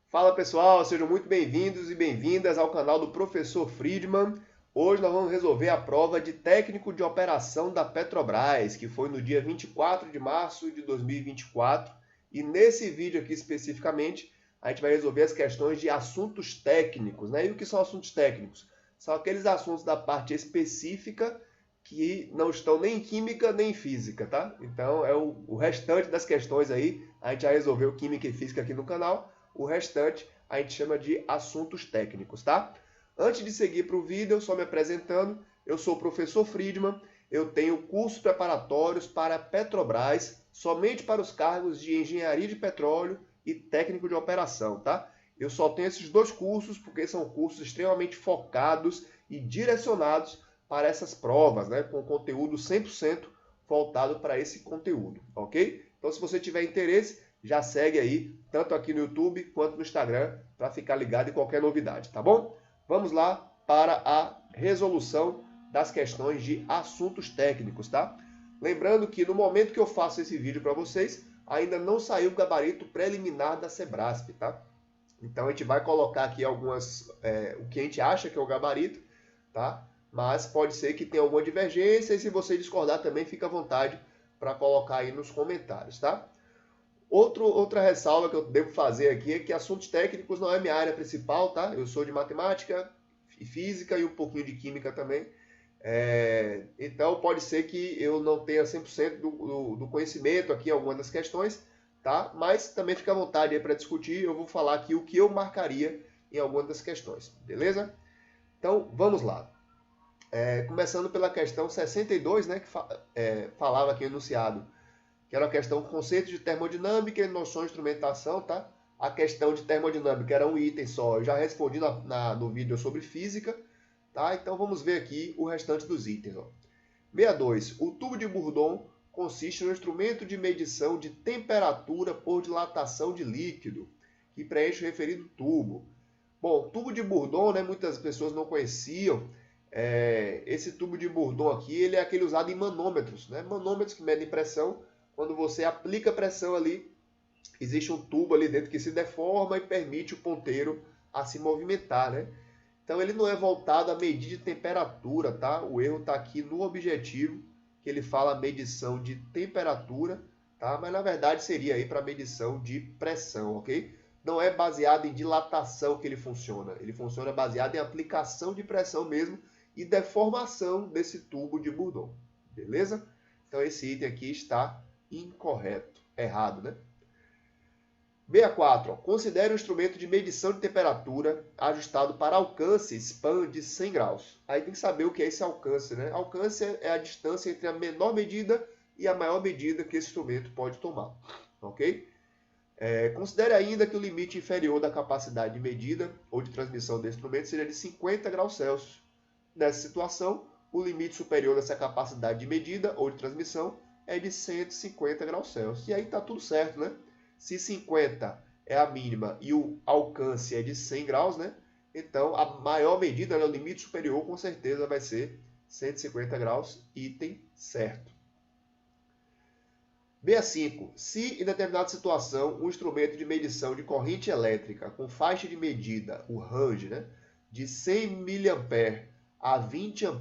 Fala pessoal, sejam muito bem-vindos e bem-vindas ao canal do Professor Friedman. Hoje nós vamos resolver a prova de técnico de operação da Petrobras, que foi no dia 24 de março de 2024. E nesse vídeo aqui especificamente, a gente vai resolver as questões de assuntos técnicos, né? E o que são assuntos técnicos? São aqueles assuntos da parte específica que não estão nem em química nem em física, tá? Então é o restante das questões aí, a gente já resolveu química e física aqui no canal. O restante a gente chama de assuntos técnicos, tá? Antes de seguir para o vídeo, só me apresentando, eu sou o professor Friedman, eu tenho cursos preparatórios para Petrobras, somente para os cargos de engenharia de petróleo e técnico de operação, tá? Eu só tenho esses dois cursos porque são cursos extremamente focados e direcionados para essas provas, né? Com conteúdo 100% voltado para esse conteúdo, ok? Então, se você tiver interesse, já segue aí, tanto aqui no YouTube quanto no Instagram, para ficar ligado em qualquer novidade, tá bom? Vamos lá para a resolução das questões de assuntos técnicos, tá? Lembrando que no momento que eu faço esse vídeo para vocês, ainda não saiu o gabarito preliminar da Sebrasp, tá? Então a gente vai colocar aqui algumas, o que a gente acha que é o gabarito, tá? Mas pode ser que tenha alguma divergência e se você discordar também, fica à vontade para colocar aí nos comentários, tá? Outra ressalva que eu devo fazer aqui é que assuntos técnicos não é minha área principal, tá? Eu sou de matemática e física e um pouquinho de química também. Então pode ser que eu não tenha 100% do conhecimento aqui em algumas das questões, tá? Mas também fica à vontade aí para discutir. Eu vou falar aqui o que eu marcaria em algumas das questões, beleza? Então vamos lá. Começando pela questão 62, né? Que falava aqui enunciado, que era a questão conceito de termodinâmica e noções de instrumentação, tá? A questão de termodinâmica era um item só, eu já respondi no vídeo sobre física, tá? Então vamos ver aqui o restante dos itens, ó. 62. O tubo de Bourdon consiste no instrumento de medição de temperatura por dilatação de líquido, que preenche o referido tubo. Bom, tubo de Bourdon, né, muitas pessoas não conheciam. Esse tubo de Bourdon aqui, ele é aquele usado em manômetros, né? Manômetros que medem pressão. Quando você aplica pressão ali, existe um tubo ali dentro que se deforma e permite o ponteiro a se movimentar, né? Então ele não é voltado a medir de temperatura, tá? O erro está aqui no objetivo, que ele fala medição de temperatura, tá? Mas na verdade seria aí para medição de pressão, ok? Não é baseado em dilatação que ele funciona baseado em aplicação de pressão mesmo e deformação desse tubo de Bourdon, beleza? Então esse item aqui está incorreto, errado, né? 64. Ó, considere um instrumento de medição de temperatura ajustado para alcance span de 100 graus. Aí tem que saber o que é esse alcance, né? Alcance é a distância entre a menor medida e a maior medida que esse instrumento pode tomar, ok? Considere ainda que o limite inferior da capacidade de medida ou de transmissão desse instrumento seja de 50 graus Celsius. Nessa situação, o limite superior dessa capacidade de medida ou de transmissão é de 150 graus Celsius. E aí está tudo certo, né? Se 50 é a mínima e o alcance é de 100 graus, né? Então a maior medida, né, o limite superior, com certeza vai ser 150 graus, item certo. 65. Se em determinada situação um instrumento de medição de corrente elétrica com faixa de medida, o range, né, de 100 mA a 20 A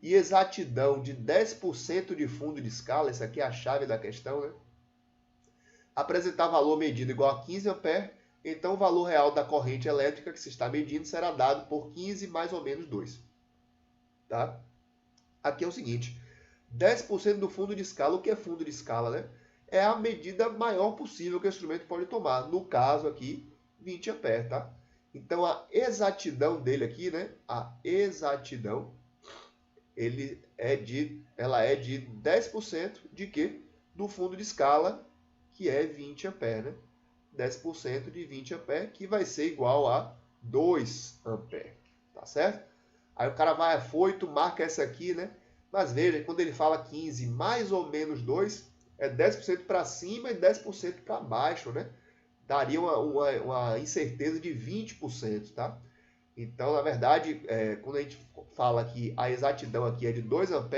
e exatidão de 10% de fundo de escala, essa aqui é a chave da questão, né? Apresentar valor medido igual a 15 A, então o valor real da corrente elétrica que se está medindo será dado por 15 mais ou menos 2. Tá? Aqui é o seguinte, 10% do fundo de escala, o que é fundo de escala, né? É a medida maior possível que o instrumento pode tomar. No caso aqui, 20 A, tá? Então a exatidão dele aqui, né? A exatidão, ela é de 10% de quê? Do fundo de escala, que é 20 A, né? 10% de 20 A, que vai ser igual a 2 A, tá certo? Aí o cara vai afoito, marca essa aqui, né? Mas veja, quando ele fala 15 mais ou menos 2, é 10% para cima e 10% para baixo, né? Daria uma incerteza de 20%, tá? Então, na verdade, quando a gente fala que a exatidão aqui é de 2 A,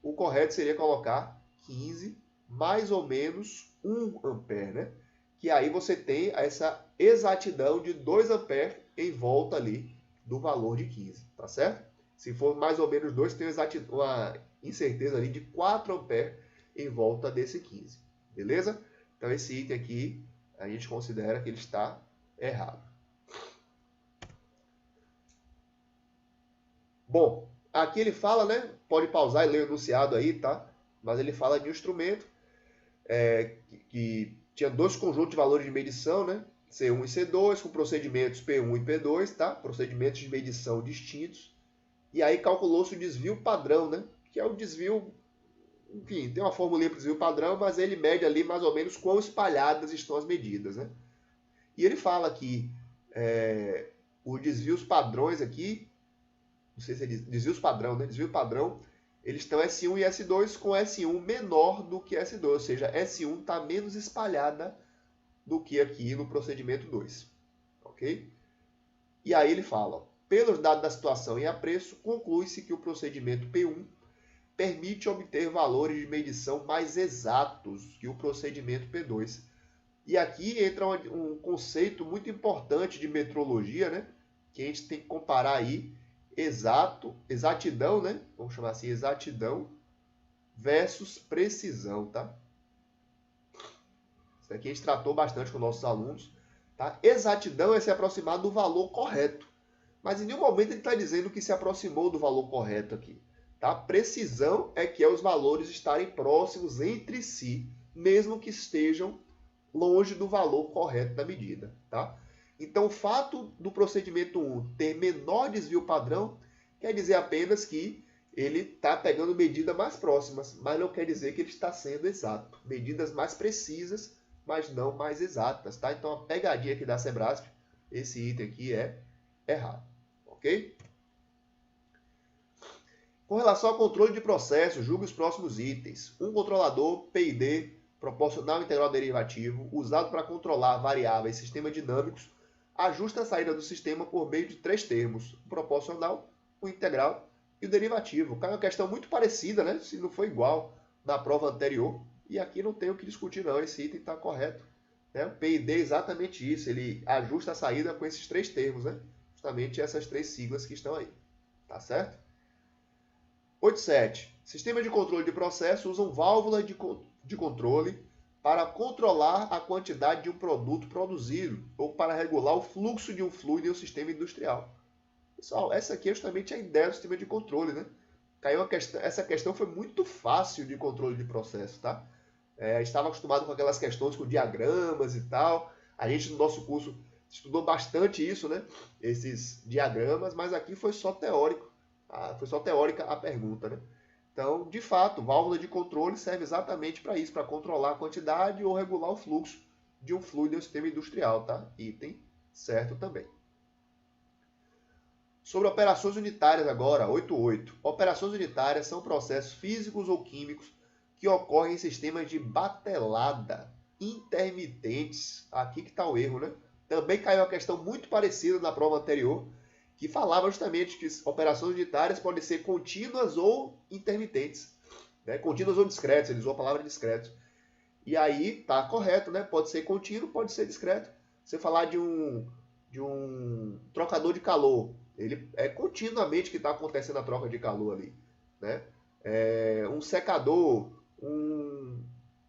o correto seria colocar 15 mais ou menos 1 A, né? que aí você tem essa exatidão de 2 amperes em volta ali do valor de 15, tá certo? Se for mais ou menos 2, tem uma incerteza ali de 4 amperes em volta desse 15, beleza? Então esse item aqui a gente considera que ele está errado. Bom, aqui ele fala, né? Pode pausar e ler o enunciado aí, tá? Mas ele fala de um instrumento que tinha 2 conjuntos de valores de medição, né? C1 e C2, com procedimentos P1 e P2, tá? Procedimentos de medição distintos. E aí calculou-se o desvio padrão, né? Que é o desvio, enfim, tem uma formulinha para o desvio padrão, mas ele mede ali mais ou menos quão espalhadas estão as medidas, né? E ele fala que os desvios padrões aqui, não sei se é desvios padrão, né? Desvio padrão, eles estão S1 e S2 com S1 menor do que S2, ou seja, S1 está menos espalhada do que aqui no procedimento 2, ok? E aí ele fala, ó, pelos dados da situação e apreço, conclui-se que o procedimento P1 permite obter valores de medição mais exatos que o procedimento P2. E aqui entra um conceito muito importante de metrologia, né? Que a gente tem que comparar aí exatidão, né? Vamos chamar assim, exatidão versus precisão, tá? Isso aqui a gente tratou bastante com nossos alunos, tá? Exatidão é se aproximar do valor correto. Mas em nenhum momento ele está dizendo que se aproximou do valor correto aqui. Tá? Precisão é que é os valores estarem próximos entre si, mesmo que estejam longe do valor correto da medida. Tá? Então, o fato do procedimento 1 ter menor desvio padrão quer dizer apenas que ele está pegando medidas mais próximas, mas não quer dizer que ele está sendo exato. Medidas mais precisas, mas não mais exatas. Tá? Então, a pegadinha aqui da Sebrasp, esse item aqui é errado. Ok? Com relação ao controle de processo, julgue os próximos itens. Um controlador PID, proporcional integral derivativo, usado para controlar variáveis e sistemas dinâmicos, ajusta a saída do sistema por meio de 3 termos: o proporcional, o integral e o derivativo. Cai uma questão muito parecida, né? Se não foi igual na prova anterior. E aqui não tem o que discutir não, esse item está correto. Né? O PID é exatamente isso, ele ajusta a saída com esses 3 termos, né? Justamente essas 3 siglas que estão aí. Tá certo? 8.7. Sistemas de controle de processo usam válvulas de controle para controlar a quantidade de um produto produzido ou para regular o fluxo de um fluido em um sistema industrial. Pessoal, essa aqui é justamente a ideia do sistema de controle, né? Essa questão foi muito fácil de controle de processo, tá? A gente estava acostumado com aquelas questões com diagramas e tal. A gente, no nosso curso, estudou bastante isso, né? Esses diagramas, mas aqui foi só teórico. Foi só teórica a pergunta, né? Então, de fato, válvula de controle serve exatamente para isso, para controlar a quantidade ou regular o fluxo de um fluido em um sistema industrial, tá? Item certo também. Sobre operações unitárias agora, 8.8. Operações unitárias são processos físicos ou químicos que ocorrem em sistemas de batelada intermitentes. Aqui que está o erro, né? Também caiu uma questão muito parecida na prova anterior, que falava justamente que operações unitárias podem ser contínuas ou intermitentes. Né? Contínuas ou discretas, ele usou a palavra discreto. E aí tá correto, né? Pode ser contínuo, pode ser discreto. Você falar de um trocador de calor, ele é continuamente que está acontecendo a troca de calor ali. Né? Um secador,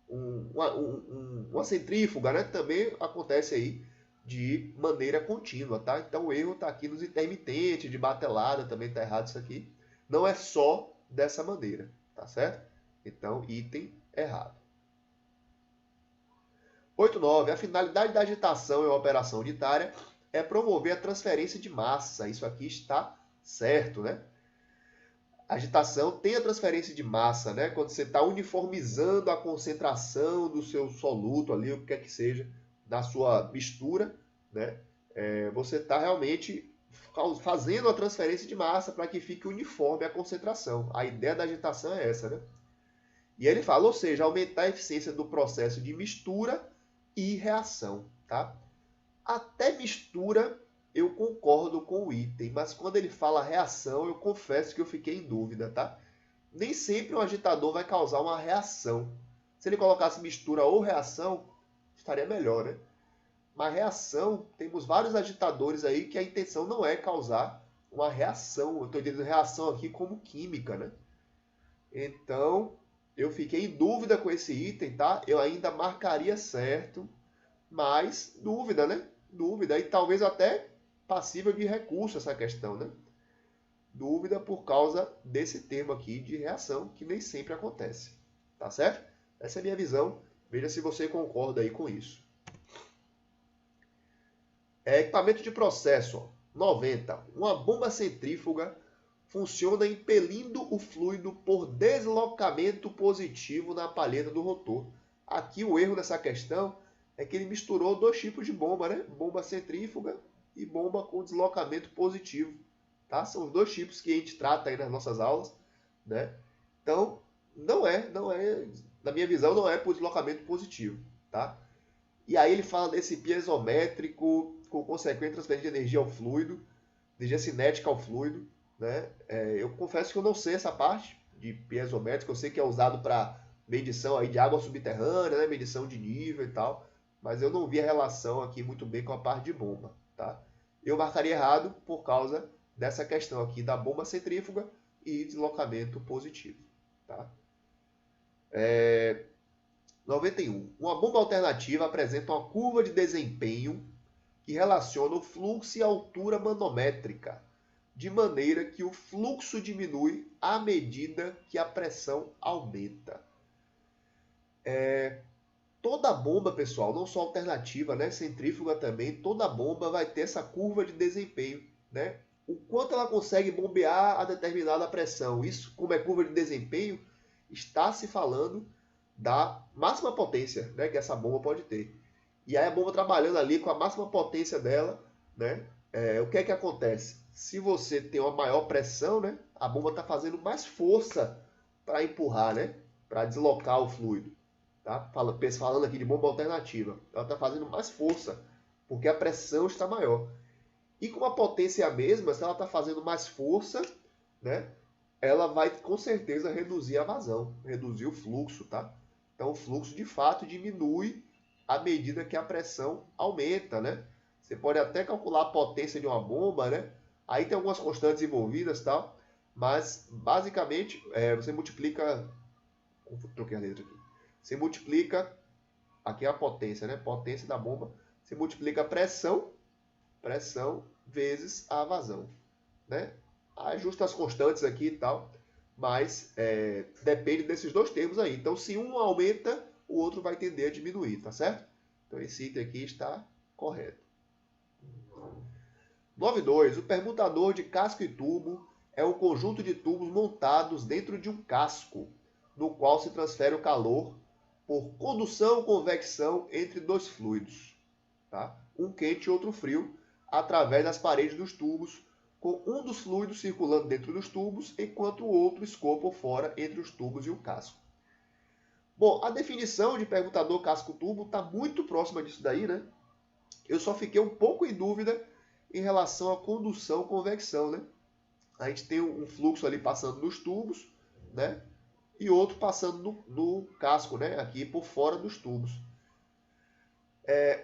uma centrífuga, né? Também acontece aí de maneira contínua, tá? Então o erro está aqui nos intermitentes, de batelada, também está errado isso aqui. Não é só dessa maneira, tá certo? Então, item errado. 8.9. A finalidade da agitação em uma operação unitária é promover a transferência de massa. Isso aqui está certo, né? A agitação tem a transferência de massa, né? Quando você está uniformizando a concentração do seu soluto ali, o que quer que seja, da sua mistura, né? Você está realmente fazendo a transferência de massa para que fique uniforme a concentração. A ideia da agitação é essa, né? E ele fala, ou seja, aumentar a eficiência do processo de mistura e reação, tá? Até mistura eu concordo com o item, mas quando ele fala reação, eu confesso que eu fiquei em dúvida, tá? Nem sempre um agitador vai causar uma reação. Se ele colocasse mistura ou reação, estaria melhor, né? Uma reação, temos vários agitadores aí que a intenção não é causar uma reação. Eu estou entendendo reação aqui como química, né? Então, eu fiquei em dúvida com esse item, tá? Eu ainda marcaria certo, mas dúvida, né? Dúvida. E talvez até passível de recurso essa questão, né? Dúvida por causa desse termo aqui de reação, que nem sempre acontece. Tá certo? Essa é a minha visão. Veja se você concorda aí com isso. Equipamento de processo, ó, 90. Uma bomba centrífuga funciona impelindo o fluido por deslocamento positivo na palheta do rotor. Aqui o erro dessa questão é que ele misturou dois tipos de bomba, né? Bomba centrífuga e bomba com deslocamento positivo. Tá? São os dois tipos que a gente trata aí nas nossas aulas, né? Então, não é, na minha visão, não é por deslocamento positivo, tá? E aí ele fala desse piezométrico com consequente transferência de energia ao fluido, energia cinética ao fluido, né? Eu confesso que eu não sei essa parte de piezométrico, eu sei que é usado para medição aí de água subterrânea, né? Medição de nível e tal, mas eu não vi a relação aqui muito bem com a parte de bomba, tá? Eu marcaria errado por causa dessa questão aqui da bomba centrífuga e deslocamento positivo, tá? 91. Uma bomba alternativa apresenta uma curva de desempenho que relaciona o fluxo e a altura manométrica, de maneira que o fluxo diminui à medida que a pressão aumenta. Toda bomba, pessoal, não só alternativa, né, centrífuga também, toda bomba vai ter essa curva de desempenho, né? O quanto ela consegue bombear a determinada pressão. Isso, como é curva de desempenho, está se falando da máxima potência, né, que essa bomba pode ter. E aí a bomba trabalhando ali com a máxima potência dela, né, o que é que acontece? Se você tem uma maior pressão, né, a bomba está fazendo mais força para empurrar, né, para deslocar o fluido. Tá? Falando aqui de bomba alternativa, ela está fazendo mais força, porque a pressão está maior. E com a potência a mesma, se ela está fazendo mais força, né, ela vai com certeza reduzir a vazão, reduzir o fluxo, tá? Então o fluxo de fato diminui à medida que a pressão aumenta, né? Você pode até calcular a potência de uma bomba, né? Aí tem algumas constantes envolvidas, tal, mas basicamente você multiplica, troquei a letra aqui. Você multiplica aqui a potência, né? Potência da bomba, você multiplica a pressão vezes a vazão, né? Ajusta as constantes aqui e tal, mas depende desses dois termos aí. Então, se um aumenta, o outro vai tender a diminuir, tá certo? Então, esse item aqui está correto. 9.2. O permutador de casco e tubo é um conjunto de tubos montados dentro de um casco, no qual se transfere o calor por condução ou convecção entre dois fluidos, tá? Um quente e outro frio, através das paredes dos tubos, com um dos fluidos circulando dentro dos tubos, enquanto o outro escoa por fora entre os tubos e o casco. Bom, a definição de permutador casco-tubo está muito próxima disso daí, né? Eu só fiquei um pouco em dúvida em relação à condução-convecção, né? A gente tem um fluxo ali passando nos tubos, né? E outro passando no casco, né? Aqui por fora dos tubos.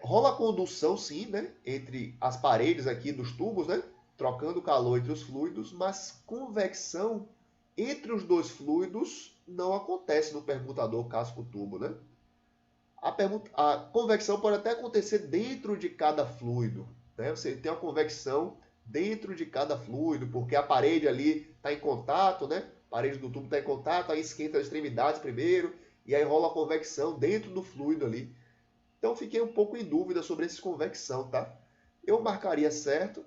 Rola condução, sim, né? Entre as paredes aqui dos tubos, né? Trocando calor entre os fluidos, mas convecção entre os dois fluidos não acontece no permutador casco-tubo, né? A convecção pode até acontecer dentro de cada fluido, né? Você tem uma convecção dentro de cada fluido, porque a parede ali está em contato, né? A parede do tubo está em contato, aí esquenta as extremidades primeiro, e aí rola a convecção dentro do fluido ali. Então fiquei um pouco em dúvida sobre essa convecção, tá? Eu marcaria certo,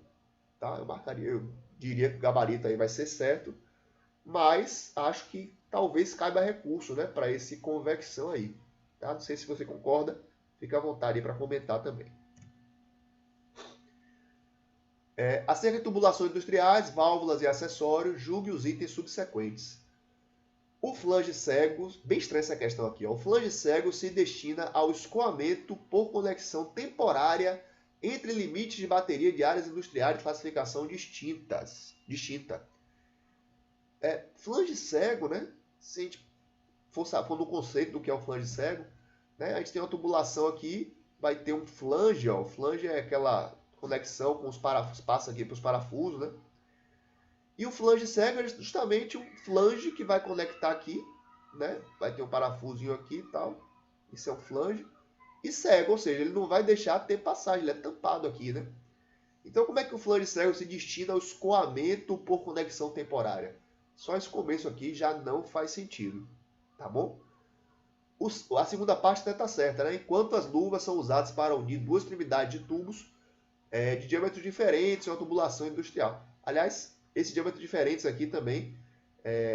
tá? Eu diria que o gabarito aí vai ser certo, mas acho que talvez caiba recurso, né, para esse convecção aí, tá? Não sei se você concorda, fica à vontade para comentar também. Acerca de tubulações industriais, válvulas e acessórios, julgue os itens subsequentes. O flange cego, bem estranha essa questão aqui, ó. O flange cego se destina ao escoamento por conexão temporária entre limites de bateria de áreas industriais de classificação distinta. Flange cego, né? Se a gente for no conceito do que é o flange cego, né? A gente tem uma tubulação aqui vai ter um flange, ó. O flange é aquela conexão com os parafusos, passa aqui para os parafusos, né? E o flange cego é justamente um flange que vai conectar aqui, né? Vai ter um parafusinho aqui e tal. Isso é um flange. E cego, ou seja, ele não vai deixar ter passagem, ele é tampado aqui, né? Então, como é que o flange cego se destina ao escoamento por conexão temporária? Só esse começo aqui já não faz sentido, tá bom? A segunda parte está certa, né? Enquanto as luvas são usadas para unir duas extremidades de tubos de diâmetros diferentes em uma tubulação industrial. Aliás, esses diâmetros diferentes aqui também,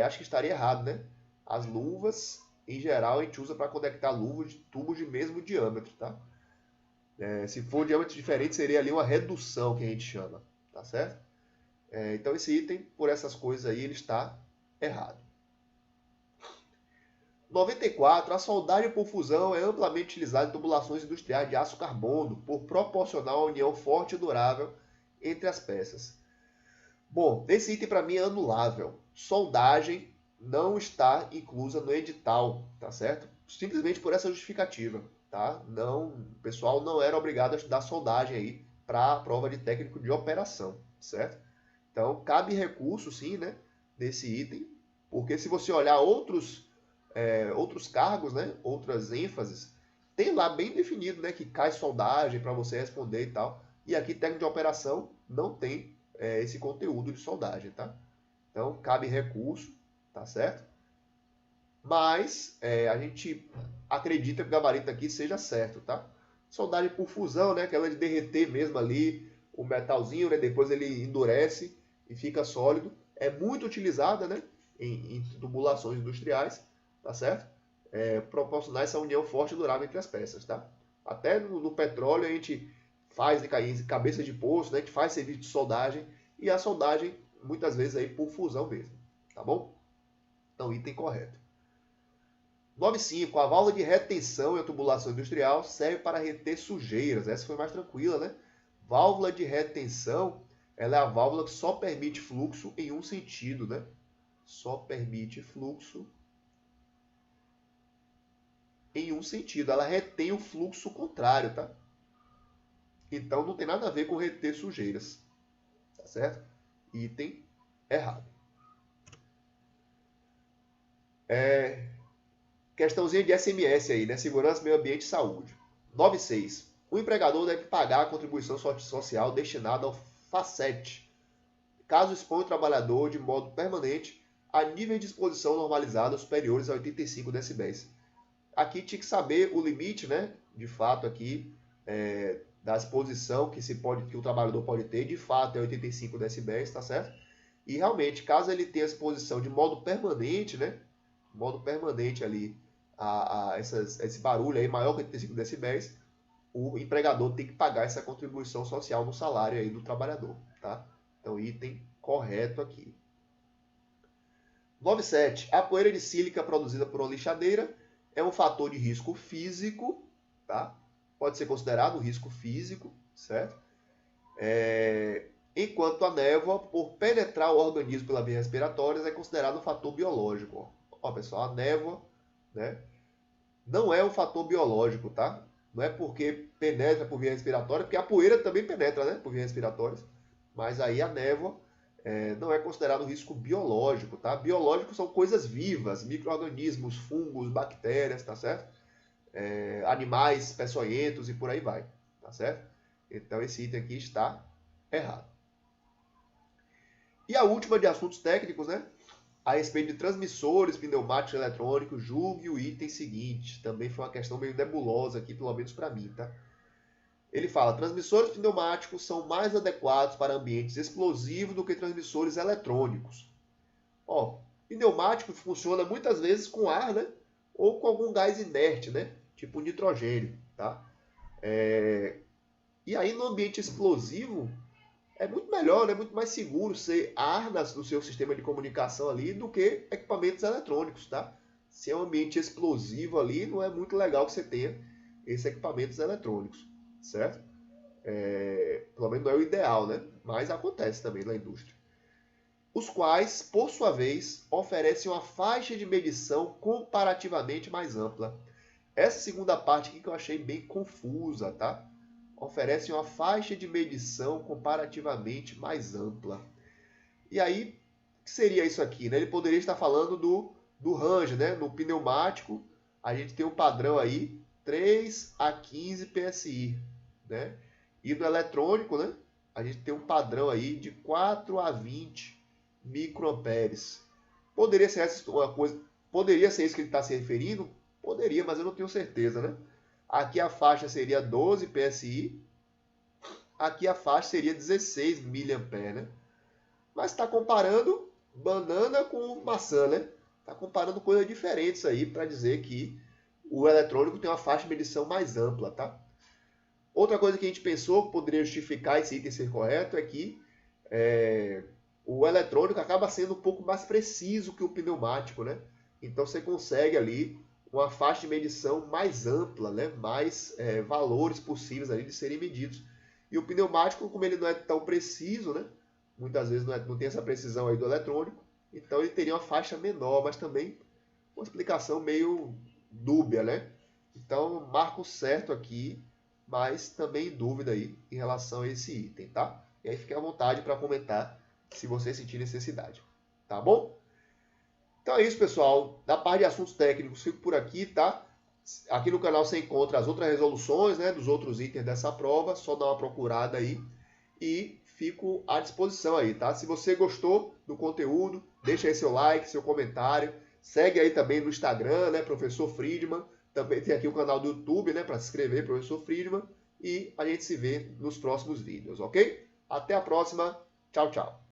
acho que estaria errado, né? As luvas, em geral, a gente usa para conectar luvas de tubos de mesmo diâmetro, tá? Se for diâmetro diferente, seria ali uma redução que a gente chama, tá certo? Então esse item, por essas coisas aí, ele está errado. 94. A soldagem por fusão é amplamente utilizada em tubulações industriais de aço carbono, por proporcionar uma união forte e durável entre as peças. Bom, esse item para mim é anulável. Soldagem não está inclusa no edital, tá certo? Simplesmente por essa justificativa, tá? Não, o pessoal não era obrigado a estudar soldagem aí para a prova de técnico de operação, certo? Então, cabe recurso, sim, né, nesse item, porque se você olhar outros cargos, né, outras ênfases, tem lá bem definido, né, que cai soldagem para você responder e tal. E aqui, técnico de operação, não tem esse conteúdo de soldagem, tá? Então, cabe recurso, tá certo? Mas a gente acredita que o gabarito aqui seja certo, tá? Soldagem por fusão, né, aquela de derreter mesmo ali o metalzinho, né, depois ele endurece e fica sólido. É muito utilizada, né, em tubulações industriais, tá certo? Proporcionar essa união forte e durável entre as peças, tá? Até no petróleo a gente faz de cabeça de poço, né? A gente faz serviço de soldagem e a soldagem muitas vezes aí por fusão mesmo, tá bom? Então, item correto. 95. A válvula de retenção em tubulação industrial serve para reter sujeiras. Essa foi mais tranquila, né? Válvula de retenção, ela é a válvula que só permite fluxo em um sentido, né? Só permite fluxo em um sentido. Ela retém o fluxo contrário, tá? Então não tem nada a ver com reter sujeiras. Tá certo? Item errado. Questãozinha de SMS aí, né? Segurança, meio ambiente e saúde. 96. O empregador deve pagar a contribuição social destinada ao FACET, caso exponha o trabalhador de modo permanente a nível de exposição normalizada superiores a 85 decibéis. Aqui tinha que saber o limite, né? De fato aqui, da exposição que o trabalhador pode ter, de fato é 85 decibéis, tá certo? E realmente, caso ele tenha exposição de modo permanente, né? Modo permanente ali, esse barulho aí maior que 85 decibéis, o empregador tem que pagar essa contribuição social no salário aí do trabalhador, tá? Então, item correto aqui. 97. A poeira de sílica produzida por uma lixadeira é um fator de risco físico, tá? Pode ser considerado um risco físico, certo? Enquanto a névoa, por penetrar o organismo pela via respiratória, é considerado um fator biológico. Ó, pessoal, a névoa, né, não é um fator biológico, tá? Não é porque penetra por via respiratória, porque a poeira também penetra, né, por via respiratória. Mas aí a névoa não é considerado um risco biológico, tá? Biológico são coisas vivas, micro-organismos, fungos, bactérias, tá certo? Animais peçonhentos e por aí vai, tá certo? Então esse item aqui está errado. E a última de assuntos técnicos, né? A respeito de transmissores pneumáticos eletrônicos, julgue o item seguinte. Também foi uma questão meio nebulosa aqui, pelo menos para mim, tá? Ele fala, transmissores pneumáticos são mais adequados para ambientes explosivos do que transmissores eletrônicos. Ó, pneumático funciona muitas vezes com ar, né? Ou com algum gás inerte, né? Tipo nitrogênio, tá? E aí no ambiente explosivo é muito melhor, é muito mais seguro ser ar no seu sistema de comunicação ali do que equipamentos eletrônicos, tá? Se é um ambiente explosivo ali, não é muito legal que você tenha esses equipamentos eletrônicos, certo? Pelo menos não é o ideal, né? Mas acontece também na indústria. Os quais, por sua vez, oferecem uma faixa de medição comparativamente mais ampla. Essa segunda parte aqui que eu achei bem confusa, tá? Oferece uma faixa de medição comparativamente mais ampla. E aí, o que seria isso aqui, né? Ele poderia estar falando do range, né? No pneumático, a gente tem um padrão aí, 3 a 15 PSI, né? E no eletrônico, né? A gente tem um padrão aí de 4 a 20 microamperes. Poderia ser uma coisa, poderia ser isso que ele está se referindo? Poderia, mas eu não tenho certeza, né? Aqui a faixa seria 12 PSI, aqui a faixa seria 16 mA, né? Mas está comparando banana com maçã, né? Está comparando coisas diferentes aí para dizer que o eletrônico tem uma faixa de medição mais ampla, tá? Outra coisa que a gente pensou que poderia justificar esse item ser correto é que o eletrônico acaba sendo um pouco mais preciso que o pneumático, né? Então você consegue ali uma faixa de medição mais ampla, né? Mais valores possíveis ali de serem medidos. E o pneumático, como ele não é tão preciso, né? Muitas vezes não tem essa precisão aí do eletrônico, então ele teria uma faixa menor, mas também uma explicação meio dúbia, né? Então, marco certo aqui, mas também em dúvida aí em relação a esse item, tá? E aí fique à vontade para comentar se você sentir necessidade, tá bom? Então é isso, pessoal. Da parte de assuntos técnicos, fico por aqui, tá? Aqui no canal você encontra as outras resoluções, né, dos outros itens dessa prova, só dá uma procurada aí e fico à disposição aí, tá? Se você gostou do conteúdo, deixa aí seu like, seu comentário, segue aí também no Instagram, né, Professor Friedman, também tem aqui o canal do YouTube, né, para se inscrever, Professor Friedman, e a gente se vê nos próximos vídeos, ok? Até a próxima, tchau, tchau.